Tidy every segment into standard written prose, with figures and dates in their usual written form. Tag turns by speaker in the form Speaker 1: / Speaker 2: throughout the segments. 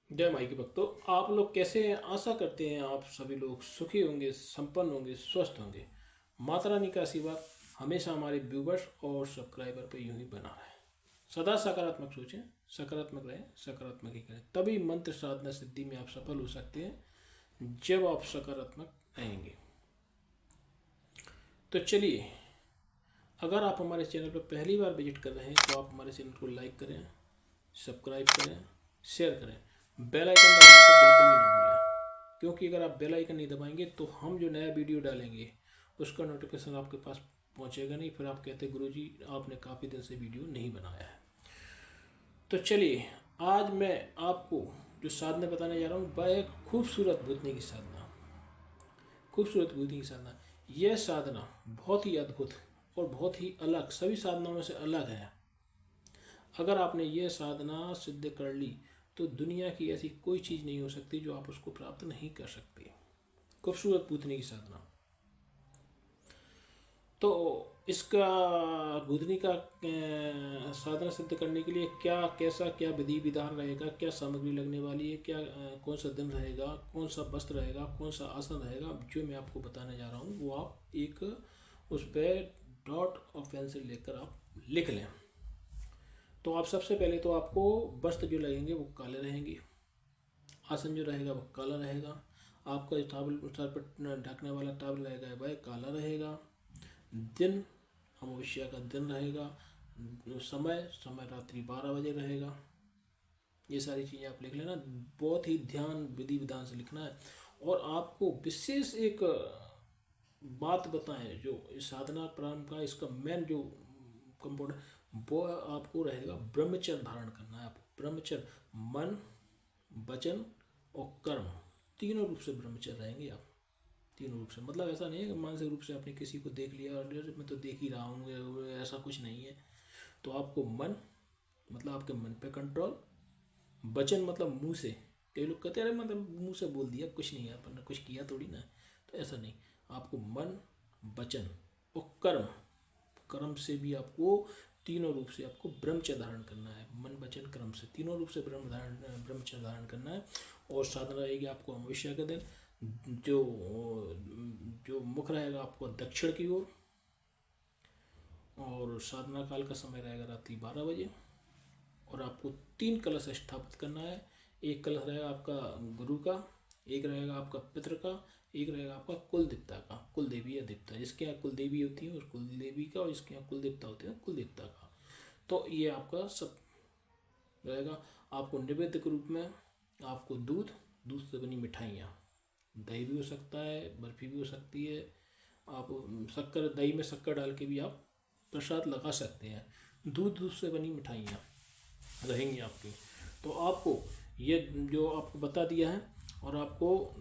Speaker 1: जय माई के भक्तों, आप लोग कैसे हैं? आशा करते हैं आप सभी लोग सुखी होंगे, संपन्न होंगे, स्वस्थ होंगे। माता रानी का आशीर्वाद हमेशा हमारे व्यूवर्स और सब्सक्राइबर पर यूं ही बना रहे। सदा सकारात्मक सोचें, सकारात्मक रहें, सकारात्मक ही करें, तभी मंत्र साधना सिद्धि में आप सफल हो सकते हैं जब आप सकारात्मक रहेंगे। तो चलिए, अगर आप हमारे चैनल पर पहली बार विजिट कर रहे हैं तो आप हमारे चैनल को लाइक करें, सब्सक्राइब करें, शेयर करें, बेल आइकन दबाना तो बिल्कुल भी ना भूलें, क्योंकि अगर आप बेल आइकन नहीं दबाएंगे तो हम जो नया वीडियो डालेंगे उसका नोटिफिकेशन आपके पास पहुंचेगा नहीं। फिर आप कहते गुरुजी आपने काफ़ी दिन से वीडियो नहीं बनाया है। तो चलिए, आज मैं आपको जो साधना बताने जा रहा हूँ वह एक खूबसूरत भूतनी की साधना। खूबसूरत भूतनी की साधना, यह साधना बहुत ही अद्भुत और बहुत ही अलग, सभी साधनाओं से अलग है। अगर आपने ये साधना सिद्ध कर ली तो दुनिया की ऐसी कोई चीज़ नहीं हो सकती जो आप उसको प्राप्त नहीं कर सकते। खूबसूरत पूतनी की साधना। तो इसका भूतनी का साधना सिद्ध करने के लिए क्या कैसा क्या विधि विधान रहेगा, क्या सामग्री लगने वाली है, क्या कौन सा दिन रहेगा, कौन सा वस्त्र रहेगा, कौन सा आसन रहेगा, जो मैं आपको बताने जा रहा हूँ वो आप एक उस पर डॉट और पेंसिल लेकर आप लिख लें। तो आप सबसे पहले तो आपको वस्त्र जो लगेंगे वो काले रहेंगे, आसन जो रहेगा वो काला रहेगा, आपका जो टावल सर पर ढकने वाला टावल रहेगा वह काला रहेगा, दिन अमावस्या का दिन रहेगा, समय समय रात्रि 12 बजे रहेगा। ये सारी चीज़ें आप लिख लेना, बहुत ही ध्यान विधि विधान से लिखना है। और आपको विशेष एक बात बताएं, जो इस साधना प्रारंभ का इसका मेन जो कंपोनेंट वो आपको रहेगा, ब्रह्मचर्य धारण करना है आपको। ब्रह्मचर्य, मन, वचन और कर्म, तीनों रूप से ब्रह्मचर्य रहेंगे आप। तीनों रूप से मतलब ऐसा नहीं है कि मानसिक रूप से आपने किसी को देख लिया और मैं तो देख ही रहा हूँ, ऐसा कुछ नहीं है। तो आपको मन मतलब आपके मन पे कंट्रोल, वचन मतलब मुंह से, कई लोग कहते हैं अरे मतलब मुंह से बोल दिया, कुछ नहीं है, अपन ने कुछ किया थोड़ी ना। तो ऐसा नहीं, आपको मन, वचन और कर्म, कर्म से भी आपको तीनों रूप से आपको ब्रह्मचर्य धारण करना है। मन वचन कर्म से तीनों रूप से ब्रह्मचर्य धारण करना है। और साधना रहेगी आपको अमावस्या के दिन, जो जो मुख रहेगा आपको दक्षिण की ओर, और साधना काल का समय रहेगा रात्रि 12 बजे। और आपको 3 कलश स्थापित करना है। एक कलश रहेगा आपका गुरु का, एक रहेगा आपका पितृ का, एक रहेगा आपका कुल देवता का, कुल देवी या देवता, जिसके यहाँ कुल देवी होती है उस कुल देवी का, और जिसके यहाँ कुल देवता होते हैं कुल देवता का। तो ये आपका सब रहेगा। आपको निवेद्य के रूप में आपको दूध, दूध से बनी मिठाइयाँ, दही भी हो सकता है, बर्फी भी हो सकती है, आप शक्कर, दही में शक्कर डाल के भी आप प्रसाद लगा सकते हैं। दूध से बनी मिठाइयाँ रहेंगी आपकी। तो आपको ये जो आपको बता दिया है, और आपको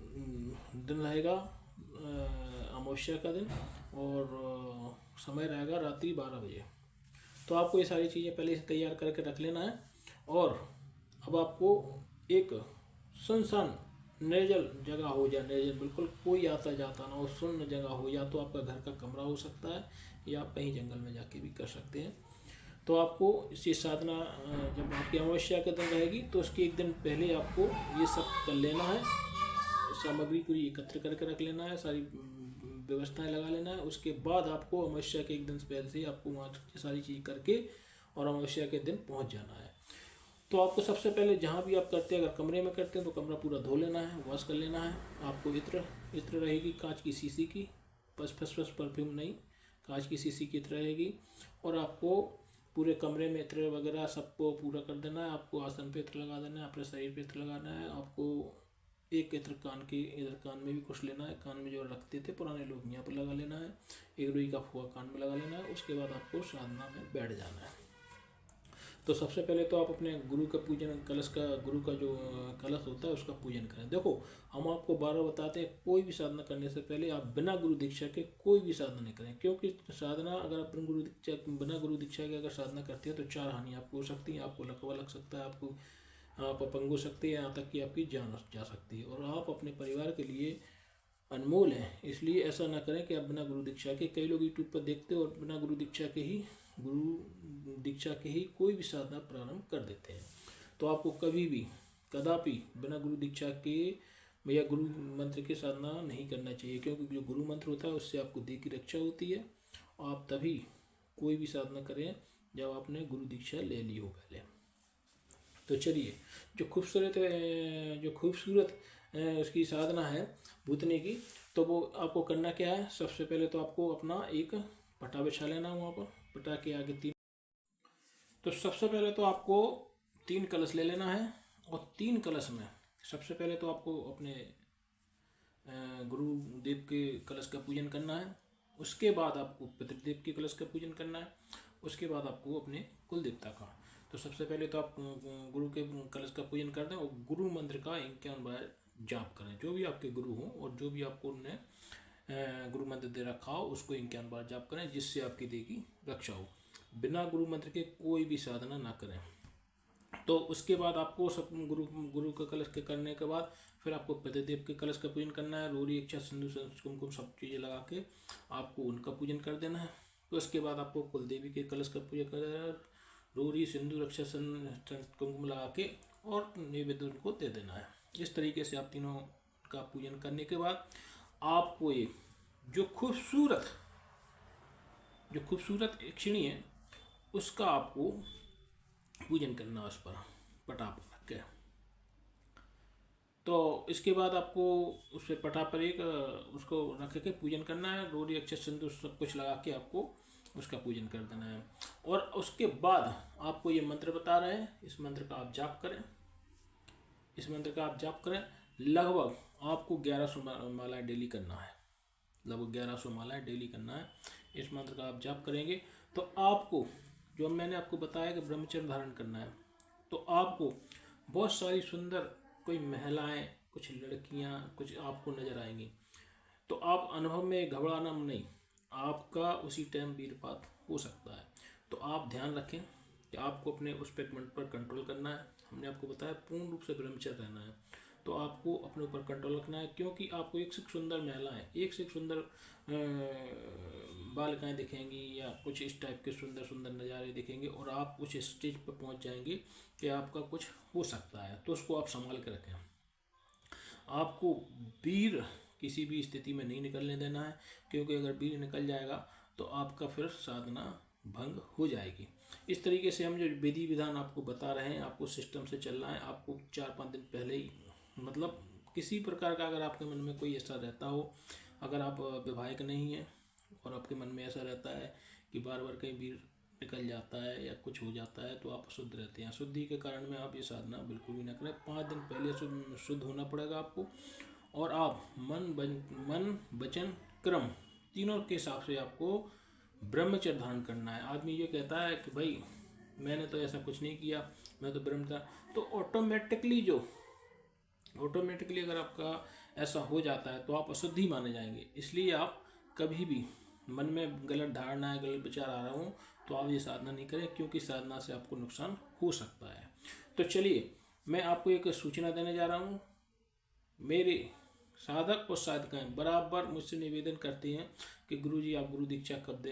Speaker 1: दिन रहेगा अमावस्या का दिन, और समय रहेगा रात्रि 12 बजे। तो आपको ये सारी चीज़ें पहले से तैयार करके रख लेना है। और अब आपको एक सुनसान निर्जल जगह हो, या निर्जल बिल्कुल कोई आता जाता ना हो, शून्य जगह हो, या तो आपका घर का कमरा हो सकता है, या आप कहीं जंगल में जाके भी कर सकते हैं। तो आपको इसी साधना जब आपकी अमावस्या के दिन रहेगी तो उसके एक दिन पहले आपको ये सब कर लेना है, सामग्री पूरी एकत्र करके रख लेना है, सारी व्यवस्थाएं लगा लेना है। उसके बाद आपको अमावस्या के एक दिन पहले से आपको वहाँ सारी चीज़ करके और अमावस्या के दिन पहुँच जाना है। तो आपको सबसे पहले जहाँ भी आप करते हैं, अगर कमरे में करते हैं तो कमरा पूरा धो लेना है, वॉश कर लेना है। आपको इत्र इत्र रहेगी कांच की शीशी की, बस फस परफ्यूम नहीं, कांच की शीशी की इत्र रहेगी। और आपको पूरे कमरे में इत्र वगैरह सबको पूरा कर देना है। आपको आसन पे इत्र लगा देना है, अपने शरीर पे इत्र लगाना है। आपको एक इत्र कान के इधर कान में भी कुछ लेना है, कान में जो रखते थे पुराने लोग यहाँ पर लगा लेना है। एक रुई का फुआ कान में लगा लेना है। उसके बाद आपको साधना में बैठ जाना है। तो सबसे पहले तो आप अपने गुरु का पूजन, कलश का, गुरु का जो कलश होता है उसका पूजन करें। देखो, हम आपको बार बार बताते हैं कोई भी साधना करने से पहले आप बिना गुरु दीक्षा के कोई भी साधना नहीं करें, क्योंकि साधना अगर आप बिना गुरु दीक्षा के अगर साधना करते हैं तो 4 हानि आपको हो सकती है। आपको लकवा लग सकता है, आपको आप अपंग हो सकते हैं, यहाँ तक कि आपकी जान जा सकती है। और आप अपने परिवार के लिए अनमोल है, इसलिए ऐसा ना करें कि आप बिना गुरु दीक्षा के, कई लोग यूट्यूब पर देखते हो और बिना गुरु दीक्षा के ही कोई भी साधना प्रारंभ कर देते हैं। तो आपको कभी भी कदापि बिना गुरु दीक्षा के या गुरु मंत्र की साधना नहीं करना चाहिए, क्योंकि जो गुरु मंत्र होता है उससे आपको देह की रक्षा होती है। और आप तभी कोई भी साधना करें जब आपने गुरु दीक्षा ले ली हो पहले। तो चलिए, जो खूबसूरत उसकी साधना है भूतने की, तो वो आपको करना क्या है। सबसे पहले तो आपको अपना एक पटा बिछा लेना वहाँ पर, पटा के आगे 3। तो सबसे पहले तो आपको 3 कलश ले लेना है, और 3 कलश में सबसे पहले तो आपको अपने गुरुदेव के कलश का पूजन करना है। उसके बाद आपको पितृदेव के कलश का पूजन करना है। उसके बाद आपको अपने कुल देवता का। तो सबसे पहले तो आप गुरु के कलश का पूजन कर दें, और गुरु मंत्र का 51 बार जाप करें। जो भी आपके गुरु हो और जो भी आपको उन्होंने गुरु मंत्र दे रखा हो उसको 51 बार जाप करें, जिससे आपकी देह की रक्षा हो। बिना गुरु मंत्र के कोई भी साधना ना करें। तो उसके बाद आपको सब गुरु का कलश के करने के बाद फिर आपको पितृदेव के कलश का पूजन करना है। रोरी, अक्षत, सिंदूर, कुमकुम सब चीज़ें लगा के आपको उनका पूजन कर देना है। तो उसके बाद आपको कुलदेवी के कलश का पूजन कर रोरी, सिंदूर, अक्षत, कुमकुम लगा के और नैवेद्य उनको दे देना है। इस तरीके से आप तीनों का पूजन करने के बाद आपको ये जो खूबसूरत यक्षिणी है उसका आपको पूजन करना उस पर पटा पर रख के। तो इसके बाद आपको उस पर पटा पर एक उसको रख के पूजन करना है। रोरी, अक्षत, सिंदूर सब कुछ लगा के आपको उसका पूजन कर देना है। और उसके बाद आपको ये मंत्र बता रहे हैं, इस मंत्र का आप जाप करें। लगभग आपको 1100 मालाएं डेली करना है। लगभग 1100 मालाएं डेली करना है। इस मंत्र का आप जाप करेंगे तो आपको, जो मैंने आपको बताया कि ब्रह्मचर्य धारण करना है, तो आपको बहुत सारी सुंदर कोई महिलाएं, कुछ लड़कियां, कुछ आपको नजर आएंगी। तो आप अनुभव में घबराना नहीं, आपका उसी टाइम वीरपात हो सकता है। तो आप ध्यान रखें कि आपको अपने उस पेगमेंट पर कंट्रोल करना है। हमने आपको बताया पूर्ण रूप से ब्रह्मचर्य रहना है। तो आपको अपने ऊपर कंट्रोल रखना है, क्योंकि आपको एक से एक सुंदर महिलाएं, एक से एक सुंदर बालिकाएं दिखेंगी, या कुछ इस टाइप के सुंदर सुंदर नज़ारे दिखेंगे, और आप कुछ स्टेज पर पहुंच जाएंगे कि आपका कुछ हो सकता है। तो उसको आप संभाल के रखें। आपको वीर किसी भी स्थिति में नहीं निकलने देना है, क्योंकि अगर वीर निकल जाएगा तो आपका फिर साधना भंग हो जाएगी। इस तरीके से हम जो विधि विधान आपको बता रहे हैं, आपको सिस्टम से चलना है। आपको 4-5 दिन पहले ही, मतलब किसी प्रकार का अगर आपके मन में कोई ऐसा रहता हो, अगर आप विवाहिक नहीं हैं और आपके मन में ऐसा रहता है कि बार बार कहीं वीर निकल जाता है या कुछ हो जाता है, तो आप अशुद्ध रहते हैं। शुद्धि के कारण में आप ये साधना बिल्कुल भी ना करें। 5 दिन पहले शुद्ध होना पड़ेगा आपको। और आप मन वचन क्रम तीनों के हिसाब से आपको ब्रह्मचर्य धारण करना है। आदमी ये कहता है कि भाई मैंने तो ऐसा कुछ नहीं किया, मैं तो ब्रह्मचर्य, तो ऑटोमेटिकली अगर आपका ऐसा हो जाता है तो आप अशुद्धि माने जाएंगे। इसलिए आप कभी भी मन में गलत धारणा है, गलत विचार आ रहा हो, तो आप ये साधना नहीं करें, क्योंकि साधना से आपको नुकसान हो सकता है। तो चलिए, मैं आपको एक सूचना देने जा रहा हूँ। मेरे साधक और साधकाएं बराबर मुझसे निवेदन करते हैं कि गुरुजी आप गुरु दीक्षा कब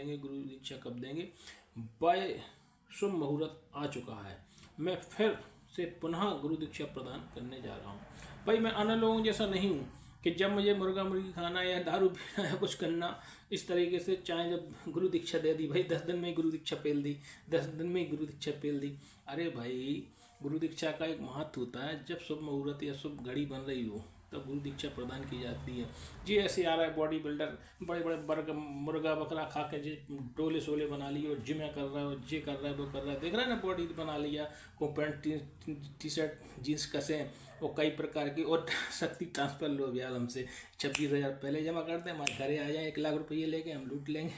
Speaker 1: देंगे। बाय शुभ मुहूर्त आ चुका है, मैं फिर से पुनः गुरु दीक्षा प्रदान करने जा रहा हूँ। भाई मैं अन्य लोगों जैसा नहीं हूँ कि जब मुझे मुर्गा मुर्गी खाना या दारू पीना या कुछ करना, इस तरीके से चाहे जब गुरु दीक्षा दे दी, भाई 10 दिन में ही गुरु दीक्षा पेल दी, 10 दिन में ही गुरु दीक्षा पेल दी। अरे भाई, गुरु दीक्षा का एक महत्व होता है। जब शुभ मुहूर्त या शुभ घड़ी बन रही हो तब गुरु दीक्षा प्रदान की जाती है। जी ऐसे आ रहा है बॉडी बिल्डर, बड़े बड़े बर्ग मुर्गा बकरा खा के जी डोले सोले बना लिए, और जिम कर रहा है, और ये कर रहा है, वो कर रहा है, देख रहा है ना, बॉडी बना लिया, को पैंट टी शर्ट जीन्स कसे, और कई प्रकार की, और शक्ति ट्रांसफर लो यार हमसे 26,000 पहले जमा करते हैं, हमारे घरे आ जाए 1 लाख रुपये लेके हम लूट लेंगे।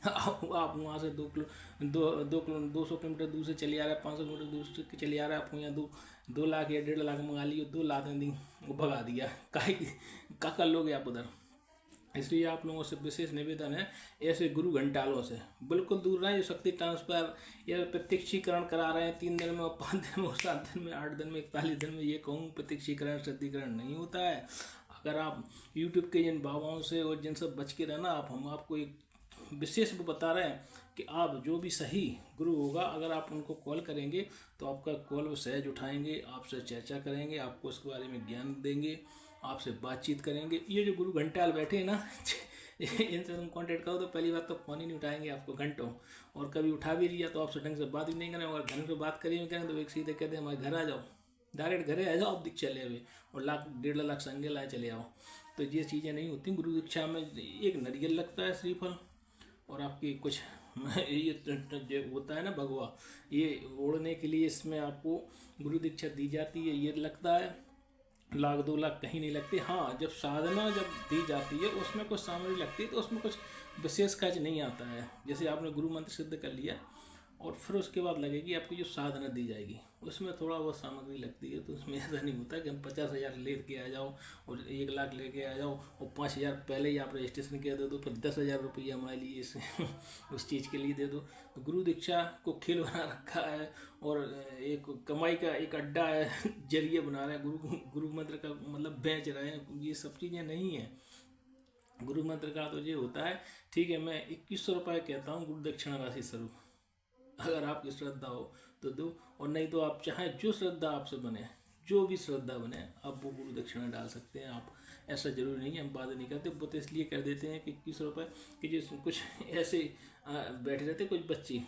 Speaker 1: आप वहाँ से 200 किलोमीटर दूर से चले आ रहे हैं, 500 किलोमीटर दूर से चले आ रहे हैं, आपको यहाँ 2 लाख या 1.5 लाख मंगा लिए, 2 लाख दी वो भगा दिया, का कर लोगे आप उधर। इसलिए आप लोगों से विशेष निवेदन है, ऐसे गुरु घंटालों से बिल्कुल दूर रहें। जो शक्ति ट्रांसफर या प्रत्यक्षीकरण करा रहे हैं 3 दिन में, और 5 दिन में, और 7 दिन में, 8 दिन में, 41 दिन में, ये कहूँ प्रत्यक्षीकरण शुद्धिकरण नहीं होता है। अगर आप यूट्यूब के जिन बाबाओं से और जिन सब बच के रहना, हम आपको एक विशेष वो बता रहे हैं कि आप जो भी सही गुरु होगा, अगर आप उनको कॉल करेंगे तो आपका कॉल वो सहज उठाएंगे, आपसे चर्चा करेंगे, आपको उसके बारे में ज्ञान देंगे, आपसे बातचीत करेंगे। ये जो गुरु घंटाल बैठे हैं ना इनसे तुम कांटेक्ट करो तो पहली बात तो फ़ोन ही नहीं उठाएंगे आपको घंटों, और कभी उठा भी लिया तो आपसे ढंग से बात भी नहीं करें, और घर पे बात करें तो एक सीधे कहते हैं हमारे घर आ जाओ, डायरेक्ट घरे आ जाओ, आप दिख चले हुए और लाख 1.5 लाख संगे लाए चले आओ। तो ये चीज़ें नहीं होती। गुरु दीक्षा में एक नारियल लगता है, श्रीफल, और आपकी कुछ ये जो होता है ना भगवा, ये ओढ़ने के लिए इसमें आपको गुरु दीक्षा दी जाती है। ये लगता है 1 लाख 2 लाख कहीं नहीं लगती। हाँ, जब साधना जब दी जाती है उसमें कुछ सामग्री लगती है तो उसमें कुछ विशेष खर्च नहीं आता है। जैसे आपने गुरु मंत्र सिद्ध कर लिया और फिर उसके बाद लगेगी आपकी जो साधना दी जाएगी, उसमें थोड़ा बहुत सामग्री लगती है। तो उसमें ऐसा नहीं होता कि हम 50,000 ले के आ जाओ और 1 लाख लेके आ जाओ और 5,000 पहले ही आप रजिस्ट्रेशन के दे दो, फिर 10,000 रुपये हमारे लिए इस उस चीज़ के लिए दे दो। तो गुरु दीक्षा को खेल बना रखा है और एक कमाई का एक अड्डा है, जरिए बना रहे हैं। गुरु मंत्र का मतलब बेच रहे हैं, ये सब चीज़ें नहीं है। गुरु मंत्र का तो ये होता है, ठीक है, मैं 2100 रुपये कहता हूँ गुरु दक्षिणा राशि स्वरूप, अगर आपकी श्रद्धा हो तो दो, और नहीं तो आप चाहें जो श्रद्धा आपसे बने, जो भी श्रद्धा बने आप वो गुरु दक्षिणा डाल सकते हैं। आप ऐसा जरूरी नहीं है, हम बात नहीं करते, वो तो इसलिए कर देते हैं कि 21 रुपये कि जो कुछ ऐसे बैठे रहते कुछ बच्चे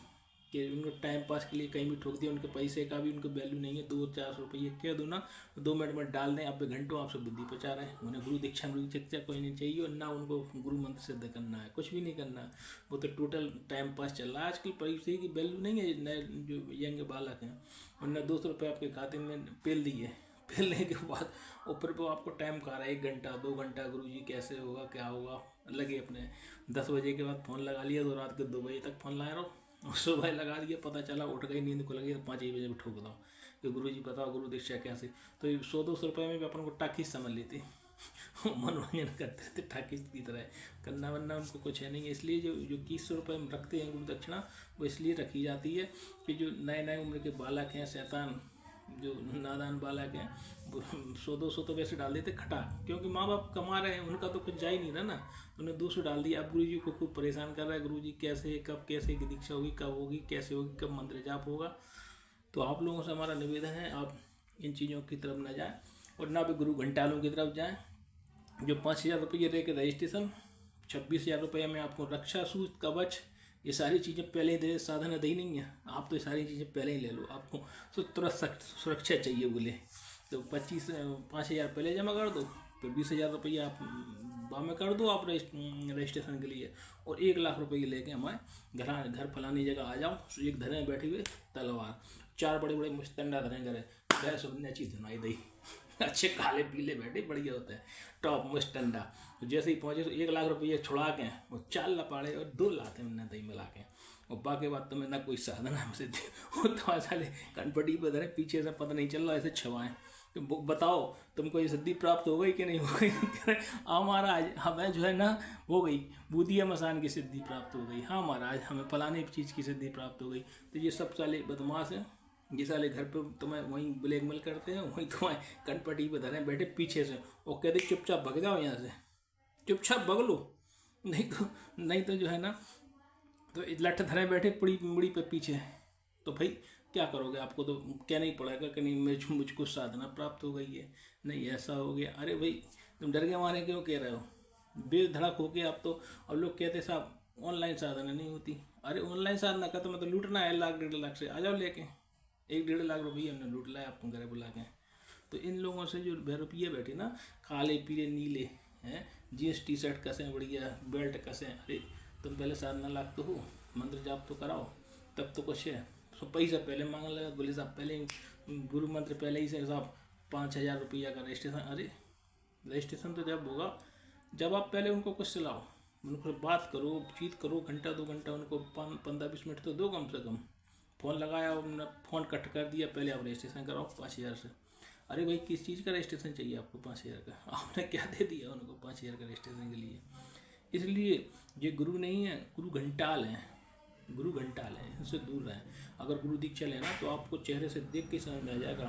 Speaker 1: कि उनको टाइम पास के लिए कहीं भी ठोक दिया, उनके पैसे का भी उनको वैल्यू नहीं है, 2-4 रुपये कह दो ना, 2 मिनट में डाल दें, आप घंटों आपसे बुद्धि प्रचार रहे हैं। उन्हें गुरु दीक्षा कोई नहीं चाहिए, और ना उनको गुरु मंत्र सिद्ध करना है, कुछ भी नहीं करना है। वो तो टोटल टाइम पास चल रहा है। आजकल पैसे की वैल्यू नहीं है। नए जो यंग बालक हैं उन्होंने 200 रुपये आपके खाते में पेल दिए, पेलने के बाद ऊपर पर आपको टाइम कहा रहा है 1 घंटा 2 घंटा, गुरु जी कैसे होगा क्या होगा, लगे अपने 10 बजे के बाद फ़ोन लगा लिया तो रात के 2 बजे तक फ़ोन लाए रहो, सुबह लगा दिया, पता चला उठ गई, नींद को लगी तो 5 बजे ठोक दो कि गुरु जी बताओ गुरु दीक्षा कैसे। तो 100-200 रुपये में भी अपन को टाकिस समझ लेती मनोरंजन करते थे टाकिस की तरह, करना वरना उनको कुछ है नहीं। इसलिए जो 2100 रुपये में रखते हैं गुरु दक्षिणा, वो इसलिए रखी जाती है कि जो नए नए उम्र के बालक हैं, शैतान जो नादान बालक हैं, 100-200 तो वैसे डाल देते खटा, क्योंकि माँ बाप कमा रहे हैं, उनका तो कुछ जा ही नहीं रहा ना, उन्हें 200 डाल दिया। अब गुरु जी को खूब परेशान कर रहा है, गुरु जी कैसे कब कैसे की दीक्षा होगी, कब होगी, कैसे होगी, कब मंत्र जाप होगा। तो आप लोगों से हमारा निवेदन है, आप इन चीज़ों की तरफ न जाएँ और ना भी गुरु घंटालों की तरफ जाएँ। जो 5,000 रुपये दे के रजिस्ट्रेशन, 26,000 रुपये में आपको रक्षा सूत्र कवच, ये सारी चीज़ें पहले ही दे, साधन दे ही नहीं है, आप तो ये सारी चीज़ें पहले ही ले लो। आपको तो तुरंत सुरक्षा चाहिए बोले तो 5,000 पहले जमा कर दो, फिर 20,000 रुपये आप बाद में कर दो आप रजिस्ट्रेशन के लिए, और 1 लाख रुपये लेके हमारे घर फलानी जगह आ जाओ। एक धरे बैठे हुए तलवार, 4 बड़े बड़े मुस्तंडा धरे घरे, गैस सुनने चीज़ सुनाई दी अच्छे काले पीले बैठे बढ़िया होता है, टॉप मुस्टंडा। तो जैसे ही पहुँचे तो 1 लाख रुपये छुड़ा के वो 4 लपाड़े और 2 लाते उन्होंने दही मिला के, और बाकी बात तो मैं ना कोई साधना हमसे वो तो साले कनपटी पर धरे, पीछे से पता नहीं चल रहा ऐसे छवाएं कि बताओ तुमको ये सिद्धि प्राप्त हो गई कि नहीं हो गई। हाँ महाराज हमें जो है ना हो गई बूदिया मसान की सिद्धि प्राप्त हो गई, हाँ महाराज हमें फलाने चीज़ की सिद्धि प्राप्त हो गई। तो ये सब साले बदमाश हैं, ये साले घर पे तुम्हें वहीं ब्लैकमेल करते हैं, वहीं तुम्हें कनपटी पे धरे बैठे पीछे से और कहते चुपचाप भग जाओ यहाँ से, चुपचाप भग लो, नहीं तो जो है ना तो लठ धरे बैठे पुड़ी मुड़ी पे पीछे। तो भाई क्या करोगे, आपको तो कहना ही पड़ेगा कि नहीं मुझको साधना प्राप्त हो गई है, नहीं ऐसा हो गया। अरे भाई तुम डर के मारे क्यों कह रहे हो, बेधड़क हो गया आप तो। और लोग कहते साहब ऑनलाइन साधना नहीं होती, अरे ऑनलाइन साधना का तो मतलब लूटना है 1-1.5 लाख से, आ जाओ लेके 1-1.5 लाख रुपये हमने लूट लाया आपको घर बुला के। तो इन लोगों से जो रुपये बैठे ना, काले पीले नीले हैं, जीन्स टी शर्ट कसें बढ़िया, बेल्ट कसें, अरे तुम पहले साधना लाख तो हो, मंत्र जाप तो कराओ तब तो कुछ है। तो पैसा पहले मांगने लगा, बोले साहब पहले गुरु मंत्र पहले ही से साहब 5,000 रुपया का रजिस्ट्रेशन। अरे रजिस्ट्रेशन तो जब होगा जब आप पहले उनको कुछ सिलाओ, उनको बात करो, चीत करो, घंटा 2 घंटा उनको 15-20 मिनट तो दो कम से कम। फ़ोन लगाया उन्होंने, फ़ोन कट कर दिया, पहले आप रजिस्ट्रेशन कराओ 5,000 से। अरे भाई किस चीज़ का रजिस्ट्रेशन चाहिए आपको 5,000 का, आपने क्या दे दिया उनको 5,000 का रजिस्ट्रेशन के लिए। इसलिए ये गुरु नहीं है, गुरु घंटाल हैं, गुरु घंटाल हैं, इनसे दूर रहें। अगर गुरु दीक्षा लेना तो आपको चेहरे से देख के समझ में आ जाएगा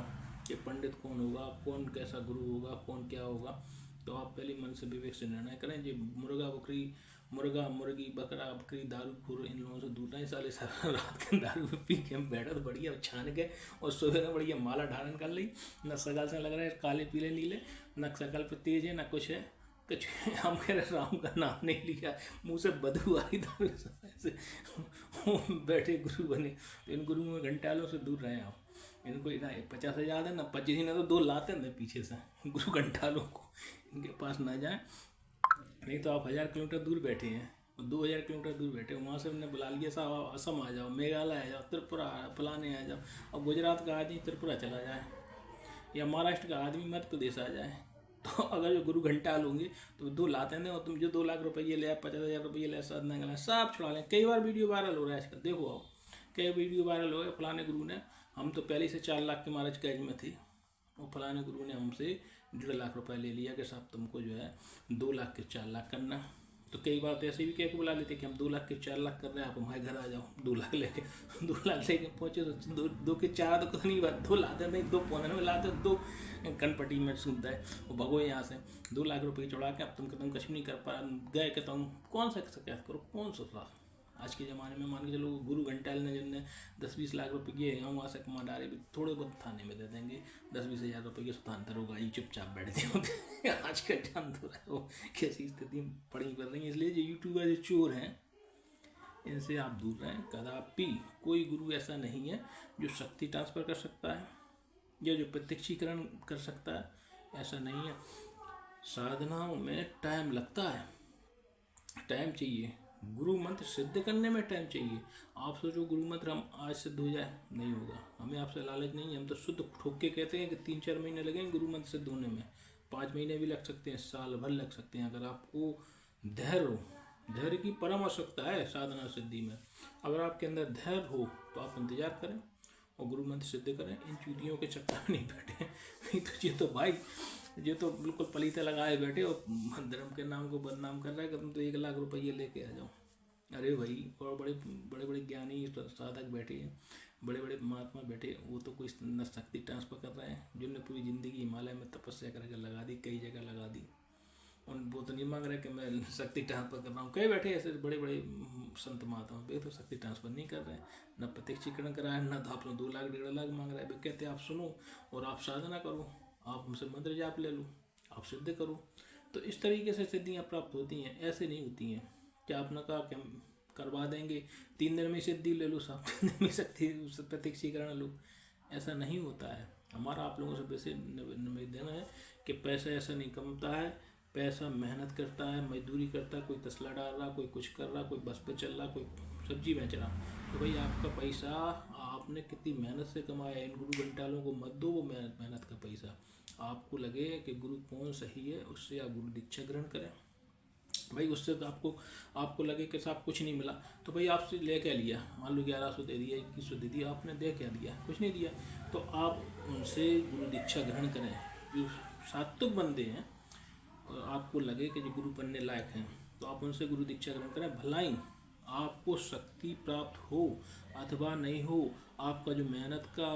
Speaker 1: कि पंडित कौन होगा, कौन कैसा गुरु होगा, कौन क्या होगा। तो आप पहले मन से विवेक से निर्णय करें। जो मुर्गा बकरी मुर्गा मुर्गी बकरा बकरी दारू खूर इन लोगों से दूर रहें। साले सारा रात के दारू पी के हम बैठा तो बढ़िया छान के, और सुबह में बढ़िया माला धारण कर ली। न शकल से लग रहा है काले पीले नीले, न शकल पे तेज है, न कुछ है कुछ। हम कह रहे राम का नाम नहीं लिया, मुँह से बदबू आ रही दारू से। बैठे गुरु बने, तो इन गुरु में घंटालों से दूर रहे आप। इनको ना 50,000 है ना 25, ना तो 2 लाते हैं पीछे से गुरु घंटालों को, इनके पास ना जाए। नहीं तो आप 1000 किलोमीटर दूर बैठे हैं, 2000 किलोमीटर दूर बैठे, वहाँ से हमने बुला लिया साहब असम आ जाओ, मेघालय आ जाओ, त्रिपुरा फलाने आ जाओ। अब गुजरात का आदमी त्रिपुरा चला जाए, या महाराष्ट्र का आदमी मध्य प्रदेश आ जाए, तो अगर जो गुरु घंटाल होंगे तो 2 लाते हैं, और तुम जो 2 लाख रुपये ले, 50,000 रुपये ले, साधना गला सब छुड़ा लें। कई बार वीडियो वायरल हो रहा है आजकल, देखो आओ कई वीडियो वायरल हो गए। फलाने गुरु ने, हम तो पहले से 4 लाख के महाराज कैज में थे, और फलाने गुरु ने हमसे 1.5 लाख रुपए ले लिया कि साहब तुमको जो है 2 लाख के 4 लाख करना। तो कई बार तो ऐसे भी कह के बुला लेते कि हम 2 लाख के 4 लाख कर रहे हैं, आप हमारे घर आ जाओ 2 लाख लेके। 2 लाख लेके पहुँचे तो 2 के 4 तो कुछ नहीं बात, 2 लाते नहीं, 2 पौने में लाते, 2 कनपट्टी में सुनता है वो भगो यहाँ से 2 लाख रुपये चढ़ा के अब तुम कुछ नहीं कर पा गए, कहता हूँ कौन सा कैसे करो, कौन सा। आज के ज़माने में मान के चलो गुरु घंटाल ने जिनने 10-20 लाख रुपए किए हैं, वहाँ से कमा डाले भी, थोड़े बहुत थाने में दे देंगे 10-20 हज़ार रुपये के स्वतंत्र होगा, ये चुपचाप बैठते होते। आज का टाइम तो वो कैसी स्थिति पड़ी कर रही है। इसलिए जो यूट्यूबर जो चोर हैं इनसे आप दूर रहें। कदापि कोई गुरु ऐसा नहीं है जो शक्ति ट्रांसफ़र कर सकता है या जो प्रत्यक्षीकरण कर सकता है, ऐसा नहीं है। साधनाओं में टाइम लगता है, टाइम चाहिए, गुरु मंत्र सिद्ध करने में टाइम चाहिए। आप सोचो गुरु मंत्र हम आज सिद्ध हो जाए, नहीं होगा। हमें आपसे लालच नहीं है, हम तो शुद्ध ठोक के कहते हैं कि 3-4 महीने लगेंगे गुरु मंत्र सिद्ध होने में, 5 महीने भी लग सकते हैं, साल भर लग सकते हैं। अगर आपको धैर्य हो, धैर्य की परम आवश्यकता है साधना सिद्धि में। अगर आपके अंदर धैर्य हो तो आप इंतजार करें और गुरु मंत्र सिद्ध करें, इन चूतियों के चक्कर में नहीं बैठे। नहीं तो ये तो भाई ये तो बिल्कुल पलीते लगाए बैठे और धर्म के नाम को बदनाम कर रहा है कि तुम तो 1 लाख रुपये लेके आ जाओ। अरे भाई, और बड़े बड़े ज्ञानी साधक बैठे हैं, बड़े बड़े महात्मा बैठे, वो तो कोई न शक्ति ट्रांसफर कर रहे हैं, जिनने पूरी ज़िंदगी हिमालय में तपस्या करके लगा दी, कई जगह लगा दी। और वो तो नहीं मांग रहे कि मैं शक्ति ट्रांसफर कर रहा हूँ। कई बैठे ऐसे बड़े बड़े संत महात्मा, वे तो शक्ति ट्रांसफर नहीं कर रहे हैं, न प्रत्यक्षीकरण करा है, न तो आप 2 लाख 1.5 लाख मांग रहे हैं। वे कहते हैं आप सुनो और आप साधना करो, आप हमसे मंत्र जाप ले लो, आप सिद्ध करो। तो इस तरीके से सिद्धियाँ प्राप्त होती हैं, ऐसे नहीं होती हैं कि आपने कहा कि हम करवा देंगे 3 दिन में सिद्धि ले लो, 7 दिन में शक्ति प्रत्यक्षीकरण लो, ऐसा नहीं होता है। हमारा आप लोगों से वैसे निवेदन है कि पैसा ऐसा नहीं कमता है, पैसा मेहनत करता है, मजदूरी करता है, कोई तसला डाल रहा, कोई कुछ कर रहा, कोई बस पे चल रहा, कोई सब्जी बेच रहा। तो भाई आपका पैसा आपने कितनी मेहनत से कमाया, इन गुरु घंटालों को मत दो वो मेहनत का पैसा। आपको लगे कि गुरु कौन सही है, उससे आप गुरु दीक्षा ग्रहण करें। भाई उससे तो आपको लगे कि साहब कुछ नहीं मिला, तो भाई आपसे ले क्या लिया, मान लो 1100 दे दिया, 2100 दे दिया, आपने दे क्या दिया, कुछ नहीं दिया। तो आप उनसे गुरु दीक्षा ग्रहण करें। जो सात्विक बंदे हैं और आपको लगे कि जो गुरु बनने लायक हैं, तो आप उनसे गुरु दीक्षा ग्रहण करें। भलाई आपको शक्ति प्राप्त हो अथवा नहीं हो, आपका जो मेहनत का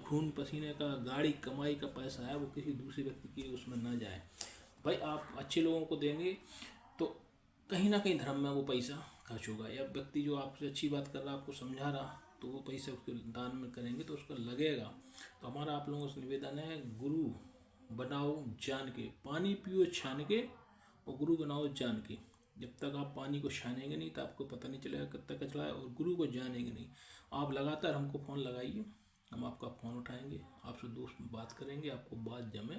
Speaker 1: खून पसीने का गाड़ी कमाई का पैसा है वो किसी दूसरे व्यक्ति की उसमें ना जाए। भाई आप अच्छे लोगों को देंगे तो कहीं ना कहीं धर्म में वो पैसा खर्च होगा, या व्यक्ति जो आपसे अच्छी बात कर रहा, आपको समझा रहा, तो वो पैसे उसके दान में करेंगे तो उसका लगेगा। तो हमारा आप लोगों से निवेदन है, गुरु बनाओ जान के, पानी पियो छान के और गुरु बनाओ जान के। जब तक आप पानी को छानेंगे नहीं तो आपको पता नहीं चलेगा कब तक कचरा है, और गुरु को जानेंगे नहीं। आप लगातार हमको फ़ोन लगाइए, हम आपका फ़ोन उठाएंगे, आपसे दोस्त बात करेंगे, आपको बात जमे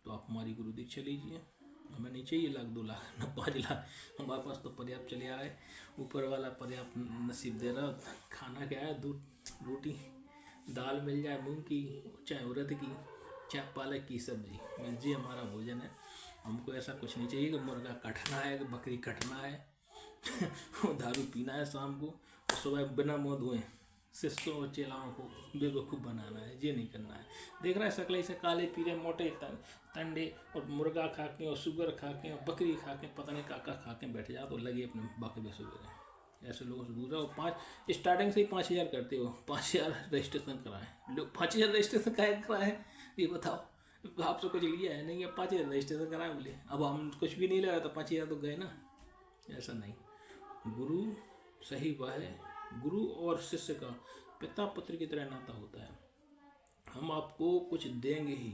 Speaker 1: तो आप हमारी गुरु दीक्षा लीजिए। हमें नहीं चाहिए 1 लाख 2 लाख न 5 लाख, हमारे पास तो पर्याप्त चले आ रहा है, ऊपर वाला पर्याप्त नसीब दे रहा। खाना क्या है, दूध रोटी दाल मिल जाए, मूंग की चाहे उड़द की चाहे पालक की सब्जी मिल जाए, हमारा भोजन है। हमको ऐसा कुछ नहीं चाहिए कि मुर्गा कटना है कि बकरी कटना है दारू पीना है शाम को, और सुबह बिना मुँह धोए शिष्यों और चेलाओं को बेवकूफ़ बनाना है, ये नहीं करना है। देख रहा है सकल से काले पीले मोटे तंडे और मुर्गा खा के और शुगर खा के और बकरी खा के पता नहीं काका खा के बैठ जाओ, तो लगे अपने बाकी सुबह। ऐसे लोगों से दूर रहो। 5 स्टार्टिंग से ही 5000 करते हो, 5000 रजिस्ट्रेशन कराएं लोग। 5000 रजिस्ट्रेशन कराए ये बताओ, आपसे कुछ लिया है नहीं, 5000 रजिस्ट्रेशन कराए बोले। अब हम कुछ भी नहीं लगा तो 5000 तो गए ना। ऐसा नहीं। गुरु सही वह है, गुरु और शिष्य का पिता पुत्र की तरह नाता होता है। हम आपको कुछ देंगे ही,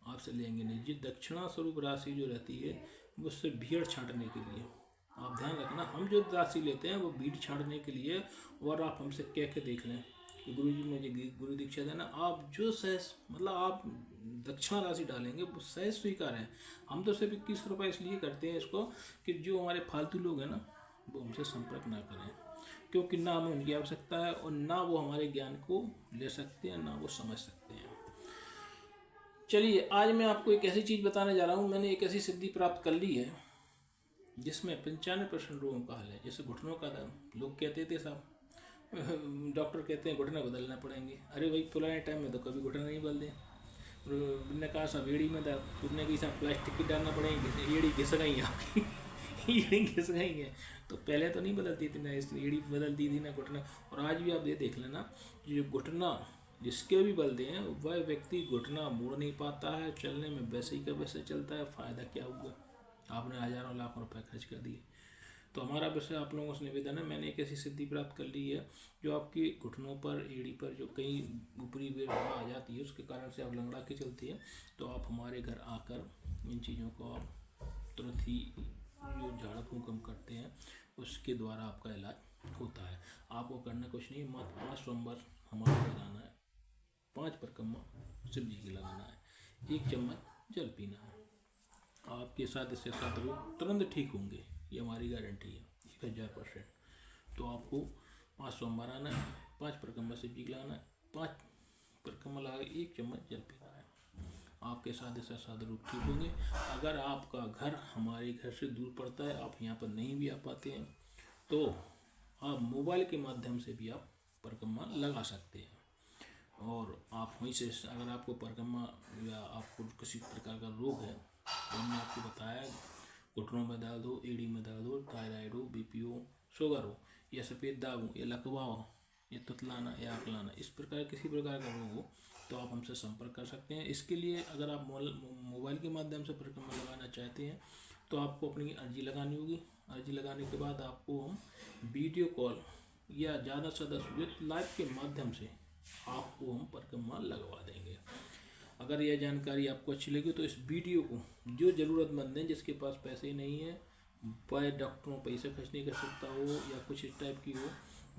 Speaker 1: आपसे लेंगे नहीं। जो दक्षिणा स्वरूप राशि जो रहती है वो सिर्फ भीड़ छांटने के लिए, आप ध्यान रखना, हम जो राशि लेते हैं वो भीड़ छांटने के लिए। और आप हमसे कह के देख लें कि गुरु जी मुझे गुरु दीक्षा देना, आप जो सहज मतलब आप दक्षिणा राशि डालेंगे वो सहज स्वीकार है। हम तो सिर्फ 21 रुपये इसलिए करते हैं इसको कि जो हमारे फालतू लोग हैं ना वो हमसे संपर्क ना करें, क्योंकि ना हमें उनकी आवश्यकता है और ना वो हमारे ज्ञान को ले सकते हैं, ना वो समझ सकते हैं। चलिए आज मैं आपको एक ऐसी चीज़ बताने जा रहा हूँ। मैंने एक ऐसी सिद्धि प्राप्त कर ली है जिसमें 95% लोगों का हल है। जैसे घुटनों का दर्द, लोग कहते थे साहब डॉक्टर कहते हैं घुटने बदलना पड़ेंगे। अरे भाई पुराने टाइम में तो कभी घुटना नहीं बदले। ने कहा साहब एड़ी में दर्द, उसने कही साहब प्लास्टिक की डालना पड़ेगी, एड़ी घिस गई है आपकी एड़ी घिस गई है। तो पहले तो नहीं बदलती थी ना, इस एड़ी बदलती थी ना घुटना। और आज भी आप ये देख लेना, जो घुटना जिसके भी बलते हैं वह व्यक्ति घुटना मोड़ नहीं पाता है, चलने में वैसे ही का वैसे चलता है। फ़ायदा क्या हुआ, आपने हज़ारों लाखों रुपए खर्च कर दिए। तो हमारा वैसे आप लोगों से निवेदन है, मैंने एक ऐसी सिद्धि प्राप्त कर ली है जो आपकी घुटनों पर, एड़ी पर जो कहीं ऊपरी वेर आ जाती है उसके कारण से आप लंगड़ा के चलती है, तो आप हमारे घर आकर इन चीज़ों को आप तुरंत ही जो झाड़ा फूंक हम करते हैं उसके द्वारा आपका इलाज होता है। आपको करना कुछ नहीं, मात्र 5 सोमवार हमारे घर आना है, 5 परिक्रमा शिव जी की लगाना है, 1 चम्मच जल पीना है। आपके साथ इससे 7 रोग तुरंत ठीक होंगे, ये हमारी गारंटी है 1000%। तो आपको 5 सोमवार आना है, 5 परिक्रमा शिव जी की लगाना है, 5 परिक्रमा लगा 1 चम्मच जल पीना है। आपके साथ इससे 7 रोग ठीक होंगे। अगर आपका घर हमारे घर से दूर पड़ता है, आप यहाँ पर नहीं भी आ पाते हैं, तो आप मोबाइल के माध्यम से भी आप परिक्रमा लगा सकते हैं। और आप वहीं से, अगर आपको परिक्रमा या आपको किसी प्रकार का रोग है तो हमने आपको बताया, घुटनों में दर्द हो, एड़ी में दर्द हो, थायराइड हो, बीपी हो, शुगर हो, या सफ़ेद दाग हो, या लकवा हो, या तुतलाना या आकलाना, इस प्रकार किसी प्रकार का रोग हो तो आप हमसे संपर्क कर सकते हैं। इसके लिए अगर आप मोबाइल के माध्यम से परिक्रमा लगाना चाहते हैं तो आपको अपनी अर्जी लगानी होगी। अर्जी लगाने के बाद आपको हम वीडियो कॉल या ज़्यादा से ज़्यादा लाइव के माध्यम से आपको हम परिक्रमा लगवा देंगे। अगर यह जानकारी आपको अच्छी लगी तो इस वीडियो को जो ज़रूरतमंद है, जिसके पास पैसे नहीं है, वह डॉक्टरों पैसे खर्च नहीं कर सकता हो या कुछ इस टाइप की हो,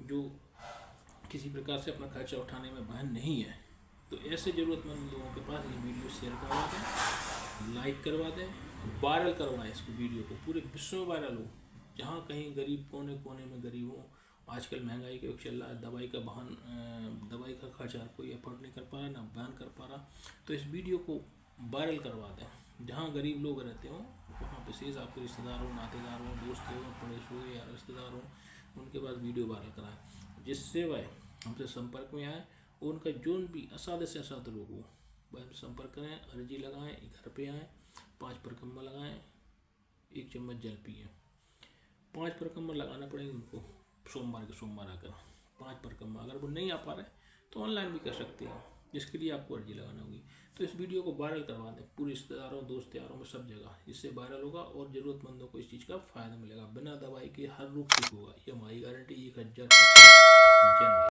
Speaker 1: जो किसी प्रकार से अपना खर्चा उठाने में बहन नहीं है, तो ऐसे ज़रूरतमंद लोगों के पास ये वीडियो शेयर करवा दें, लाइक करवा दें, वायरल करवाएं इसको, वीडियो को पूरे विश्व में वायरल हो। जहाँ कहीं गरीब कोने कोने में गरीब हो, आजकल महंगाई का चल रहा है, दवाई का दवाई का खर्चा कोई अफोर्ड नहीं कर पा रहा, ना बयान कर पा रहा, तो इस वीडियो को वायरल करवा दें। जहाँ गरीब लोग रहते हो वहाँ विशेष आपके रिश्तेदार हो, नातेदार हो, दोस्त हो, पड़ोस हो या रिश्तेदार हो, उनके पास वीडियो वायरल कराएं, जिससे वह हमसे संपर्क में आए और उनका जो भी असाध्य से असाध्य रोग हो वह संपर्क करें, अर्जी लगाएं, घर पे आएँ, 5 परिक्रमा लगाएं, 1 चम्मच जल पिए। 5 परिक्रमा लगाना पड़ेंगे उनको, सोमवार के सोमवार आकर 5 परिक्रमा। अगर वो नहीं आ पा रहे तो ऑनलाइन भी कर सकते हैं, जिसके लिए आपको अर्जी लगाना होगी। तो इस वीडियो को वायरल करवा दें पूरे रिश्तेदारों, दोस्त यारों में, सब जगह, इससे वायरल होगा और ज़रूरतमंदों को इस चीज़ का फ़ायदा मिलेगा। बिना दवाई के हर रोग ठीक होगा, ये हमारी गारंटी 1000%। जय माता।